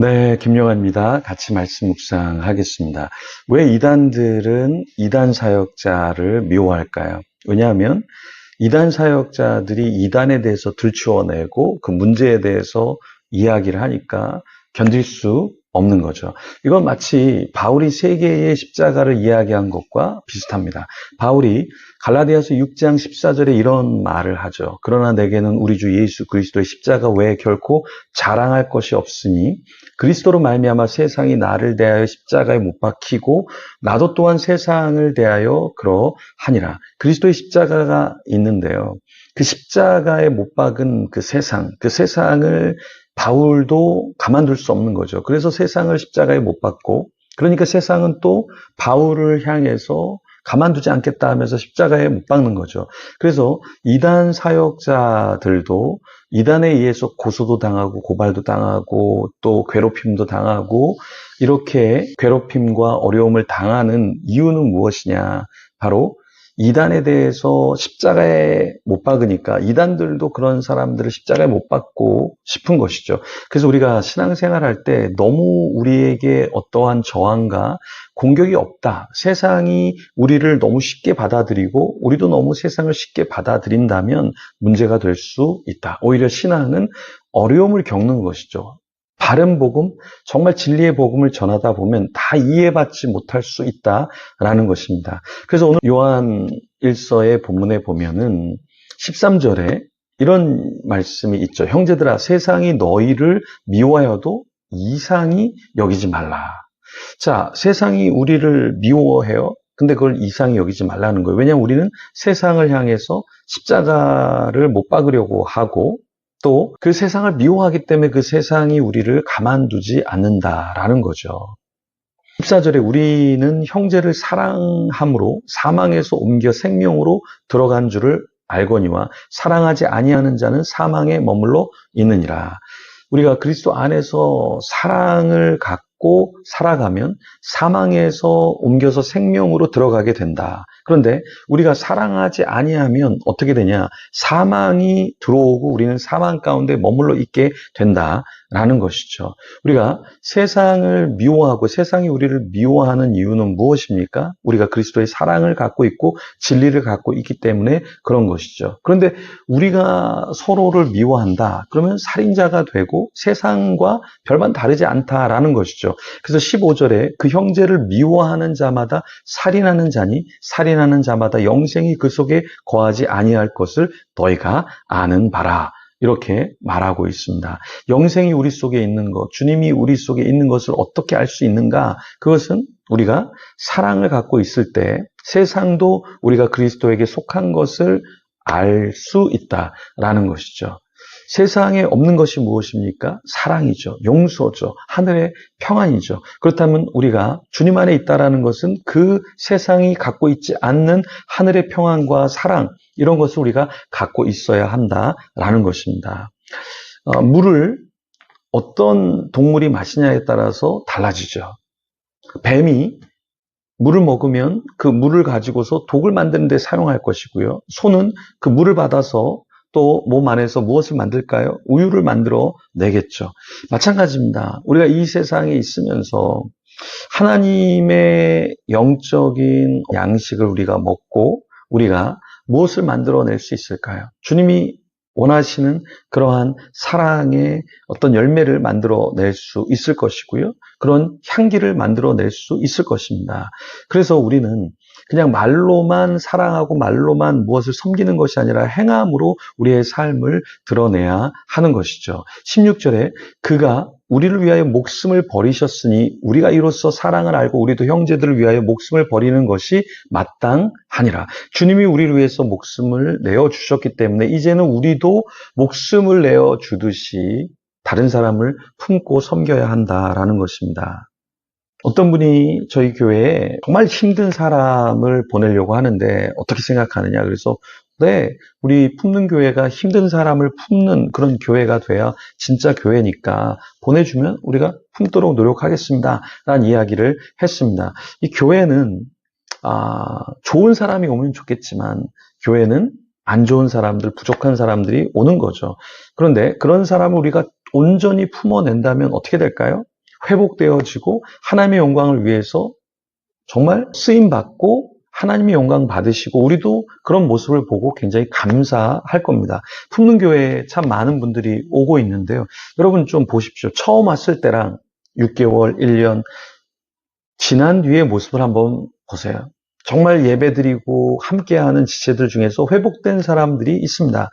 네, 김영환입니다. 같이 말씀 묵상하겠습니다. 왜 이단들은 이단 사역자를 미워할까요? 왜냐하면 이단 사역자들이 이단에 대해서 들추어내고 그 문제에 대해서 이야기를 하니까 견딜 수 없는 거죠. 이건 마치 바울이 세 개의 십자가를 이야기한 것과 비슷합니다. 바울이 갈라디아서 6장 14절에 이런 말을 하죠. 그러나 내게는 우리 주 예수 그리스도의 십자가 외에 결코 자랑할 것이 없으니 그리스도로 말미암아 세상이 나를 대하여 십자가에 못 박히고 나도 또한 세상을 대하여 그러하니라. 그리스도의 십자가가 있는데요. 그 십자가에 못 박은 그 세상을 바울도 가만둘 수 없는 거죠. 그래서 세상을 십자가에 못 박고, 그러니까 세상은 또 바울을 향해서 가만두지 않겠다 하면서 십자가에 못 박는 거죠. 그래서 이단 사역자들도 이단에 의해서 고소도 당하고 고발도 당하고 또 괴롭힘도 당하고 이렇게 괴롭힘과 어려움을 당하는 이유는 무엇이냐? 바로 이단에 대해서 십자가에 못 박으니까 이단들도 그런 사람들을 십자가에 못 박고 싶은 것이죠. 그래서 우리가 신앙생활할 때 너무 우리에게 어떠한 저항과 공격이 없다. 세상이 우리를 너무 쉽게 받아들이고 우리도 너무 세상을 쉽게 받아들인다면 문제가 될 수 있다. 오히려 신앙은 어려움을 겪는 것이죠. 바른 복음, 정말 진리의 복음을 전하다 보면 다 이해받지 못할 수 있다라는 것입니다. 그래서 오늘 요한 1서의 본문에 보면은 13절에 이런 말씀이 있죠. 형제들아, 세상이 너희를 미워하여도 이상히 여기지 말라. 자, 세상이 우리를 미워해요. 근데 그걸 이상히 여기지 말라는 거예요. 왜냐하면 우리는 세상을 향해서 십자가를 못 박으려고 하고 또 그 세상을 미워하기 때문에 그 세상이 우리를 가만두지 않는다라는 거죠. 14절에 우리는 형제를 사랑함으로 사망에서 옮겨 생명으로 들어간 줄을 알거니와 사랑하지 아니하는 자는 사망에 머물러 있느니라. 우리가 그리스도 안에서 사랑을 갖고 살아가면 사망에서 옮겨서 생명으로 들어가게 된다. 그런데 우리가 사랑하지 아니하면 어떻게 되냐? 사망이 들어오고 우리는 사망 가운데 머물러 있게 된다라는 것이죠. 우리가 세상을 미워하고 세상이 우리를 미워하는 이유는 무엇입니까? 우리가 그리스도의 사랑을 갖고 있고 진리를 갖고 있기 때문에 그런 것이죠. 그런데 우리가 서로를 미워한다. 그러면 살인자가 되고 세상과 별반 다르지 않다라는 것이죠. 그래서 15절에 그 형제를 미워하는 자마다 살인하는 자니 살인하는 자마다 영생이 그 속에 거하지 아니할 것을 너희가 아는 바라. 이렇게 말하고 있습니다. 영생이 우리 속에 있는 것, 주님이 우리 속에 있는 것을 어떻게 알 수 있는가? 그것은 우리가 사랑을 갖고 있을 때 세상도 우리가 그리스도에게 속한 것을 알 수 있다라는 것이죠. 세상에 없는 것이 무엇입니까? 사랑이죠. 용서죠. 하늘의 평안이죠. 그렇다면 우리가 주님 안에 있다라는 것은 그 세상이 갖고 있지 않는 하늘의 평안과 사랑, 이런 것을 우리가 갖고 있어야 한다라는 것입니다. 물을 어떤 동물이 마시냐에 따라서 달라지죠. 뱀이 물을 먹으면 그 물을 가지고서 독을 만드는 데 사용할 것이고요. 소는 그 물을 받아서 또 몸 안에서 무엇을 만들까요? 우유를 만들어 내겠죠. 마찬가지입니다. 우리가 이 세상에 있으면서 하나님의 영적인 양식을 우리가 먹고 우리가 무엇을 만들어낼 수 있을까요? 주님이 원하시는 그러한 사랑의 어떤 열매를 만들어낼 수 있을 것이고요. 그런 향기를 만들어낼 수 있을 것입니다. 그래서 우리는 그냥 말로만 사랑하고 말로만 무엇을 섬기는 것이 아니라 행함으로 우리의 삶을 드러내야 하는 것이죠. 16절에 그가 우리를 위하여 목숨을 버리셨으니 우리가 이로써 사랑을 알고 우리도 형제들을 위하여 목숨을 버리는 것이 마땅하니라. 주님이 우리를 위해서 목숨을 내어주셨기 때문에 이제는 우리도 목숨을 내어주듯이 다른 사람을 품고 섬겨야 한다라는 것입니다. 어떤 분이 저희 교회에 정말 힘든 사람을 보내려고 하는데 어떻게 생각하느냐. 그래서 네, 우리 품는 교회가 힘든 사람을 품는 그런 교회가 돼야 진짜 교회니까 보내주면 우리가 품도록 노력하겠습니다. 라는 이야기를 했습니다. 이 교회는 좋은 사람이 오면 좋겠지만 교회는 안 좋은 사람들, 부족한 사람들이 오는 거죠. 그런데 그런 사람을 우리가 온전히 품어낸다면 어떻게 될까요? 회복되어지고 하나님의 영광을 위해서 정말 쓰임받고 하나님의 영광 받으시고 우리도 그런 모습을 보고 굉장히 감사할 겁니다. 품는 교회에 참 많은 분들이 오고 있는데요. 여러분 좀 보십시오. 처음 왔을 때랑 6개월, 1년 지난 뒤의 모습을 한번 보세요. 정말 예배드리고 함께하는 지체들 중에서 회복된 사람들이 있습니다.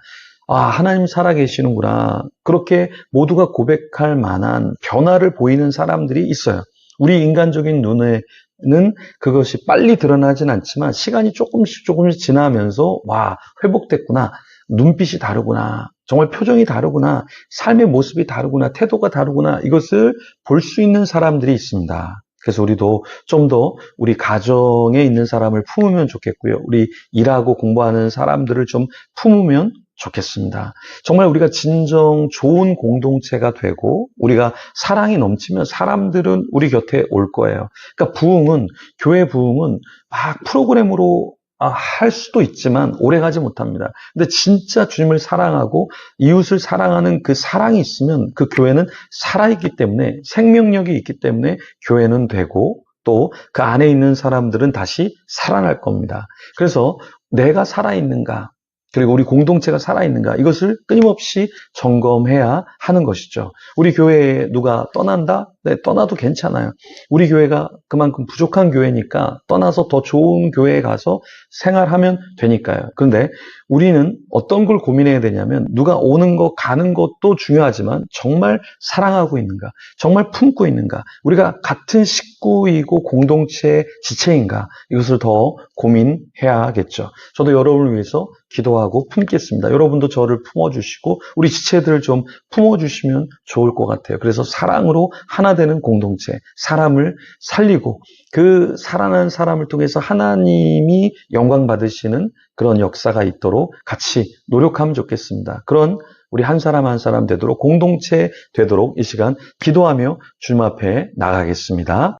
아, 하나님 살아계시는구나. 그렇게 모두가 고백할 만한 변화를 보이는 사람들이 있어요. 우리 인간적인 눈에는 그것이 빨리 드러나진 않지만 시간이 조금씩 지나면서 와, 회복됐구나. 눈빛이 다르구나. 정말 표정이 다르구나. 삶의 모습이 다르구나. 태도가 다르구나. 이것을 볼 수 있는 사람들이 있습니다. 그래서 우리도 좀 더 우리 가정에 있는 사람을 품으면 좋겠고요. 우리 일하고 공부하는 사람들을 좀 품으면 좋겠습니다. 정말 우리가 진정 좋은 공동체가 되고 우리가 사랑이 넘치면 사람들은 우리 곁에 올 거예요. 그러니까 부흥은, 교회 부흥은 막 프로그램으로 할 수도 있지만 오래가지 못합니다. 근데 진짜 주님을 사랑하고 이웃을 사랑하는 그 사랑이 있으면 그 교회는 살아있기 때문에 생명력이 있기 때문에 교회는 되고 또 그 안에 있는 사람들은 다시 살아날 겁니다. 그래서 내가 살아있는가 그리고 우리 공동체가 살아있는가 이것을 끊임없이 점검해야 하는 것이죠. 우리 교회에 누가 떠난다? 네, 떠나도 괜찮아요. 우리 교회가 그만큼 부족한 교회니까 떠나서 더 좋은 교회에 가서 생활하면 되니까요. 그런데 우리는 어떤 걸 고민해야 되냐면 누가 오는 것 가는 것도 중요하지만 정말 사랑하고 있는가? 정말 품고 있는가? 우리가 같은 식구이고 공동체의 지체인가? 이것을 더 고민해야겠죠. 저도 여러분을 위해서 기도하고 품겠습니다. 여러분도 저를 품어주시고 우리 지체들을 좀 품어주시면 좋을 것 같아요. 그래서 사랑으로 하나 되는 공동체, 사람을 살리고 그 살아난 사람을 통해서 하나님이 영광 받으시는 그런 역사가 있도록 같이 노력하면 좋겠습니다. 그런 우리 한 사람 한 사람 되도록 공동체 되도록 이 시간 기도하며 주님 앞에 나가겠습니다.